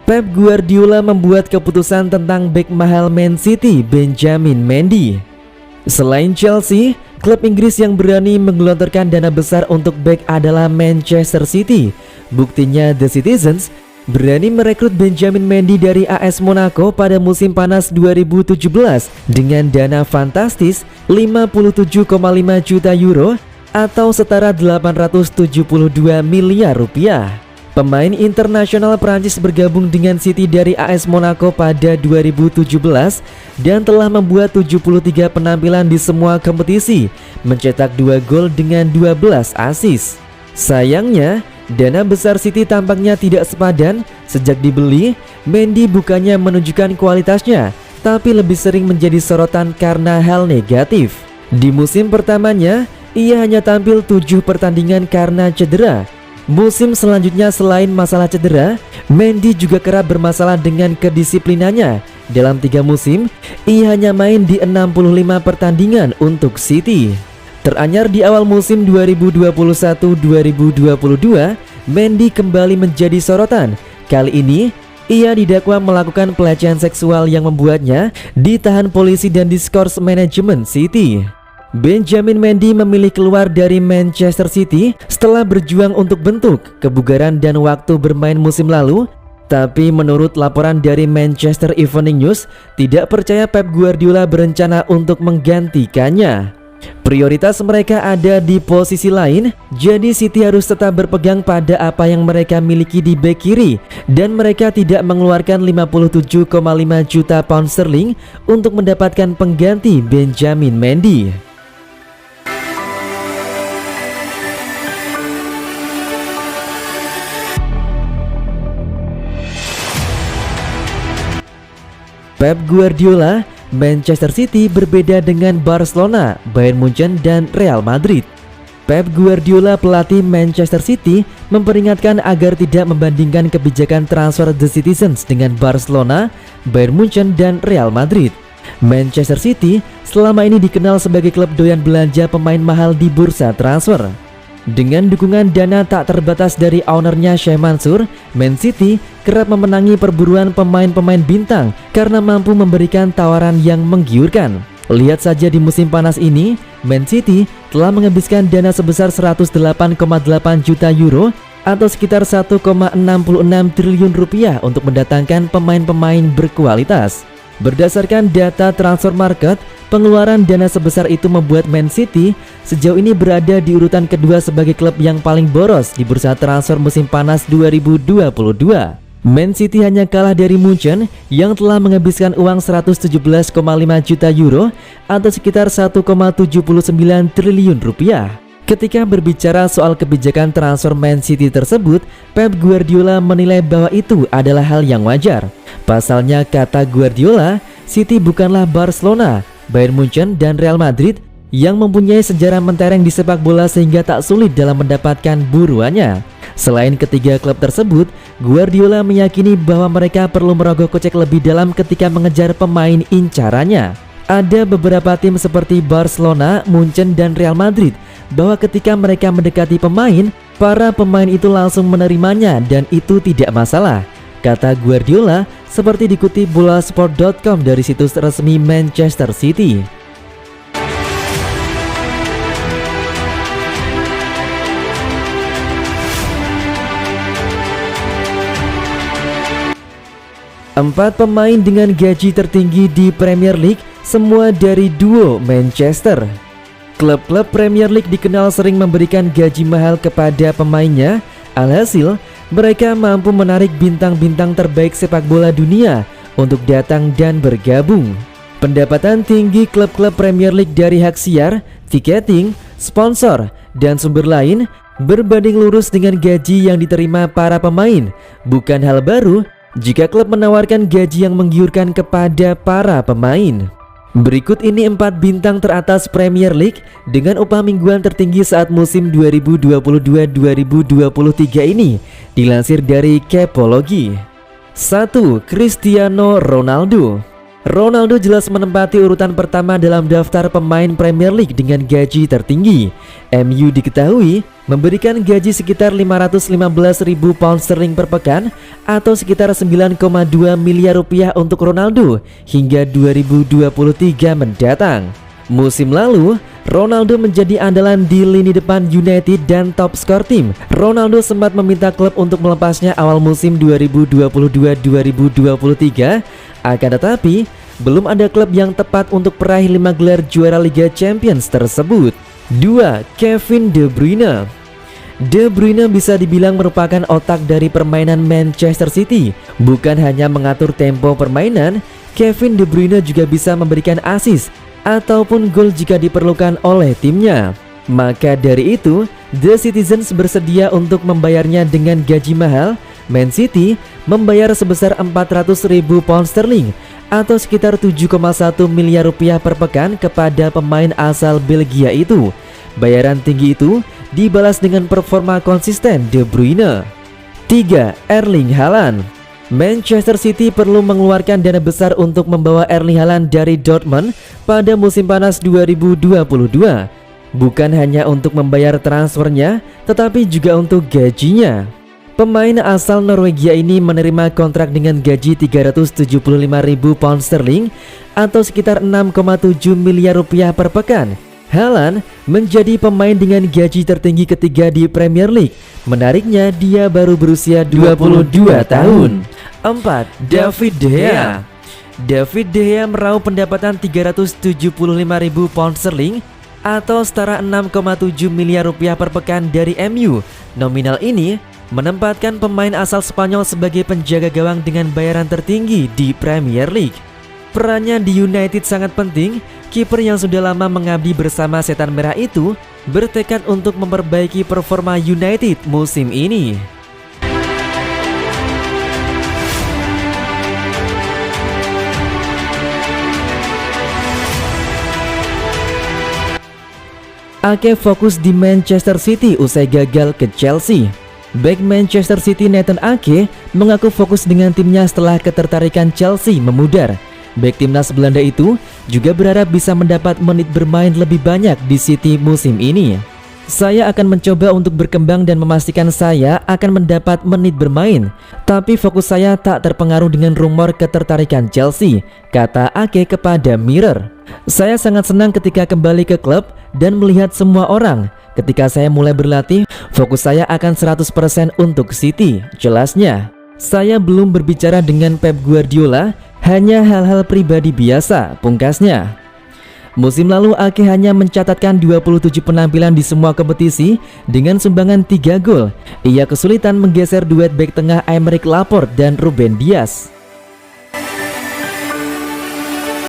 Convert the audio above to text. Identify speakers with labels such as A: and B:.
A: Pep Guardiola membuat keputusan tentang bek mahal Man City, Benjamin Mendy. Selain Chelsea, klub Inggris yang berani menggelontorkan dana besar untuk bek adalah Manchester City. Buktinya The Citizens berani merekrut Benjamin Mendy dari AS Monaco pada musim panas 2017 dengan dana fantastis 57,5 juta euro atau setara 872 miliar rupiah. Pemain internasional Prancis bergabung dengan City dari AS Monaco pada 2017 dan telah membuat 73 penampilan di semua kompetisi, mencetak 2 gol dengan 12 assist. Sayangnya, dana besar City tampaknya tidak sepadan. Sejak dibeli, Mendy bukannya menunjukkan kualitasnya, tapi lebih sering menjadi sorotan karena hal negatif. Di musim pertamanya, ia hanya tampil 7 pertandingan karena cedera. Musim selanjutnya selain masalah cedera, Mendy juga kerap bermasalah dengan kedisiplinannya. Dalam 3 musim, ia hanya main di 65 pertandingan untuk City. Teranyar di awal musim 2021-2022, Mendy kembali menjadi sorotan. Kali ini, ia didakwa melakukan pelecehan seksual yang membuatnya ditahan polisi dan diskors manajemen City. Benjamin Mendy memilih keluar dari Manchester City setelah berjuang untuk bentuk, kebugaran dan waktu bermain musim lalu. Tapi menurut laporan dari Manchester Evening News, tidak percaya Pep Guardiola berencana untuk menggantikannya. Prioritas mereka ada di posisi lain, jadi City harus tetap berpegang pada apa yang mereka miliki di bek kiri, dan mereka tidak mengeluarkan 57,5 juta pound sterling untuk mendapatkan pengganti Benjamin Mendy. Pep Guardiola, Manchester City berbeda dengan Barcelona, Bayern Munchen, dan Real Madrid. Pep Guardiola, pelatih Manchester City, memperingatkan agar tidak membandingkan kebijakan transfer The Citizens dengan Barcelona, Bayern Munchen, dan Real Madrid. Manchester City selama ini dikenal sebagai klub doyan belanja pemain mahal di bursa transfer. Dengan dukungan dana tak terbatas dari ownernya Sheikh Mansour, Man City kerap memenangi perburuan pemain-pemain bintang karena mampu memberikan tawaran yang menggiurkan. Lihat saja di musim panas ini, Man City telah menghabiskan dana sebesar 108,8 juta euro atau sekitar 1,66 triliun rupiah untuk mendatangkan pemain-pemain berkualitas. Berdasarkan data transfer market, pengeluaran dana sebesar itu membuat Man City sejauh ini berada di urutan kedua sebagai klub yang paling boros di bursa transfer musim panas 2022. Man City hanya kalah dari Munchen yang telah menghabiskan uang 117,5 juta euro atau sekitar 1,79 triliun rupiah. Ketika berbicara soal kebijakan transfer Man City tersebut, Pep Guardiola menilai bahwa itu adalah hal yang wajar. Pasalnya, kata Guardiola, City bukanlah Barcelona, Bayern Munchen, dan Real Madrid yang mempunyai sejarah mentereng di sepak bola sehingga tak sulit dalam mendapatkan buruannya. Selain ketiga klub tersebut, Guardiola meyakini bahwa mereka perlu merogoh kocek lebih dalam ketika mengejar pemain incarannya. Ada beberapa tim seperti Barcelona, Munchen, dan Real Madrid bahwa ketika mereka mendekati pemain, para pemain itu langsung menerimanya dan itu tidak masalah, kata Guardiola, seperti dikutip bolasport.com dari situs resmi Manchester City. Empat pemain dengan gaji tertinggi di Premier League, semua dari duo Manchester. Klub-klub Premier League dikenal sering memberikan gaji mahal kepada pemainnya. Alhasil, mereka mampu menarik bintang-bintang terbaik sepak bola dunia untuk datang dan bergabung. Pendapatan tinggi klub-klub Premier League dari hak siar, tiketing, sponsor, dan sumber lain berbanding lurus dengan gaji yang diterima para pemain. Bukan hal baru jika klub menawarkan gaji yang menggiurkan kepada para pemain. Berikut ini 4 bintang teratas Premier League dengan upah mingguan tertinggi saat musim 2022-2023 ini, dilansir dari Capology. 1. Cristiano Ronaldo. Ronaldo jelas menempati urutan pertama dalam daftar pemain Premier League dengan gaji tertinggi. MU diketahui memberikan gaji sekitar 515.000 pound sterling per pekan atau sekitar 9,2 miliar rupiah untuk Ronaldo hingga 2023 mendatang. Musim lalu, Ronaldo menjadi andalan di lini depan United dan top skor tim. Ronaldo sempat meminta klub untuk melepasnya awal musim 2022-2023. Akan tetapi, belum ada klub yang tepat untuk peraih 5 gelar juara Liga Champions tersebut. 2. Kevin De Bruyne. De Bruyne bisa dibilang merupakan otak dari permainan Manchester City. Bukan hanya mengatur tempo permainan, Kevin De Bruyne juga bisa memberikan assist ataupun gol jika diperlukan oleh timnya. Maka dari itu, The Citizens bersedia untuk membayarnya dengan gaji mahal. Man City membayar sebesar 400.000 pound sterling atau sekitar 7,1 miliar rupiah per pekan kepada pemain asal Belgia itu. Bayaran tinggi itu dibalas dengan performa konsisten De Bruyne. 3. Erling Haaland. Manchester City perlu mengeluarkan dana besar untuk membawa Erling Haaland dari Dortmund pada musim panas 2022. Bukan hanya untuk membayar transfernya, tetapi juga untuk gajinya. Pemain asal Norwegia ini menerima kontrak dengan gaji 375.000 pound sterling atau sekitar 6,7 miliar rupiah per pekan. Haaland menjadi pemain dengan gaji tertinggi ketiga di Premier League. Menariknya, dia baru berusia 22 tahun. 4. David De Gea. David De Gea meraup pendapatan 375.000 pound sterling atau setara 6,7 miliar rupiah per pekan dari MU. Nominal ini menempatkan pemain asal Spanyol sebagai penjaga gawang dengan bayaran tertinggi di Premier League. Perannya di United sangat penting. Kiper yang sudah lama mengabdi bersama Setan Merah itu bertekad untuk memperbaiki performa United musim ini. Ake fokus di Manchester City usai gagal ke Chelsea. Bek Manchester City Nathan Ake mengaku fokus dengan timnya setelah ketertarikan Chelsea memudar. Bek timnas Belanda itu juga berharap bisa mendapat menit bermain lebih banyak di City musim ini. Saya akan mencoba untuk berkembang dan memastikan saya akan mendapat menit bermain. Tapi fokus saya tak terpengaruh dengan rumor ketertarikan Chelsea, kata Ake kepada Mirror. Saya sangat senang ketika kembali ke klub dan melihat semua orang. Ketika saya mulai berlatih, fokus saya akan 100% untuk City, jelasnya. Saya belum berbicara dengan Pep Guardiola, hanya hal-hal pribadi biasa, pungkasnya. Musim lalu Ake hanya mencatatkan 27 penampilan di semua kompetisi dengan sumbangan 3 gol. Ia kesulitan menggeser duet bek tengah Aymeric Laporte dan Ruben Dias.